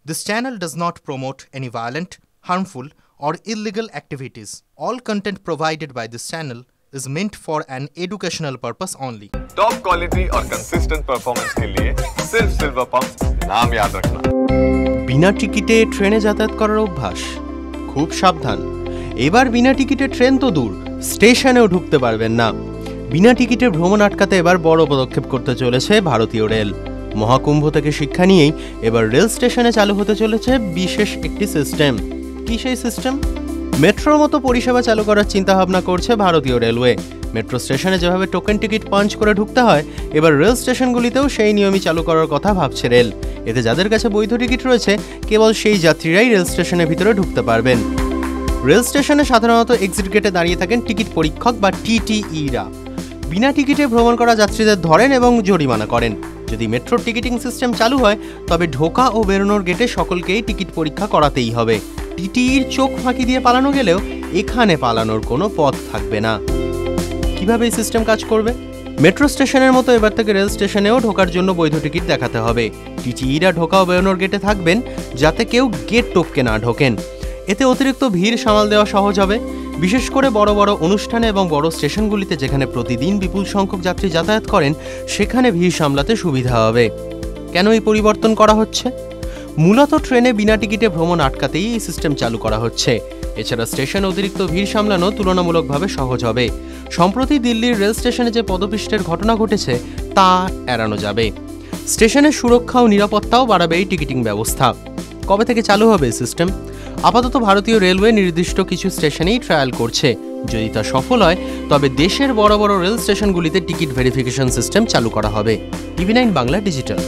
This channel does not promote any violent, harmful, or illegal activities. All content provided by this channel is meant for an educational purpose only. Top quality और consistent performance के लिए सिर्फ silver pump नाम याद रखना। বিনা টিকিটে ট্রেনে যাতায়াত করার অভ্যাস, খুব সাবধান। এবার বিনা টিকিটে ট্রেন তো দূর, স্টেশনেও ঢুকতে পারবেন না। বিনা টিকিটে ভ্রমণ আটকাতে এবার বড় পদক্ষেপ করতে চলেছে ভারতীয় রেল। মহাকুম্ভ থেকে শিক্ষা নিয়েই এবার রেল স্টেশনে চালু হতে চলেছে বিশেষ একটি সিস্টেম। কি সেই সিস্টেম? মেট্রোর মতো পরিষেবা চালু করার চিন্তাভাবনা করছে ভারতীয় রেলওয়ে। মেট্রো স্টেশনে যেভাবে টোকেন টিকিট পাঞ্চ করে ঢুকতে হয়, এবার রেল স্টেশনগুলিতেও সেই নিয়মই চালু করার কথা ভাবছে রেল। এতে যাদের কাছে বৈধ টিকিট রয়েছে, কেবল সেই যাত্রীরাই রেল স্টেশনের ভিতরে ঢুকতে পারবেন। রেল স্টেশনে সাধারণত এক্সিট গেটে দাঁড়িয়ে থাকেন টিকিট পরীক্ষক বা টিটিইরা। বিনা টিকিটে ভ্রমণ করা যাত্রীদের ধরেন এবং জরিমানা করেন। যদি মেট্রোর টিকিটিং সিস্টেম চালু হয়, তবে ঢোকা ও বেরোনোর গেটে সকলকেই টিকিট পরীক্ষা করাতেই হবে। টিটিইর চোখ ফাঁকি দিয়ে পালানো গেলেও এখানে পালানোর কোনো পথ থাকবে না। কিভাবে এই সিস্টেম কাজ করবে? মেট্রো স্টেশনের মতো এবার থেকে রেল স্টেশনেও ঢোকার জন্য বৈধ টিকিট দেখাতে হবে। টিটিইরা ঢোকা ও বেরোনোর গেটে থাকবেন, যাতে কেউ গেট টপকে না ঢোকেন। এতে অতিরিক্ত ভিড় সামাল দেওয়া সহজ হবে। বিশেষ করে বড় বড় অনুষ্ঠানে এবং বড় স্টেশনগুলিতে যেখানে প্রতিদিন বিপুল সংখ্যক যাত্রী যাতায়াত করেন, সেখানে ভিড় সামলাতে সুবিধা হবে। কেন এই পরিবর্তন করা হচ্ছে? মূলত ট্রেনে বিনা টিকিটে ভ্রমণ আটকাতেই এই সিস্টেম চালু করা হচ্ছে। এছাড়া স্টেশনে অতিরিক্ত ভিড় সামলানো তুলনামূলকভাবে সহজ হবে। সম্প্রতি দিল্লির রেল স্টেশনে যে পদপিষ্টের ঘটনা ঘটেছে, তা এড়ানো যাবে। স্টেশনের সুরক্ষা ও নিরাপত্তাও বাড়াবে এই টিকিটিং ব্যবস্থা। কবে থেকে চালু হবে এই সিস্টেম? আপাতত ভারতীয় রেলওয়ে নির্দিষ্ট কিছু স্টেশনেই ট্রায়াল করছে। যদি তা সফল হয়, তবে দেশের বড় বড় রেল স্টেশনগুলিতে টিকিট ভেরিফিকেশন সিস্টেম চালু করা হবে। টিভি9 বাংলা ডিজিটাল।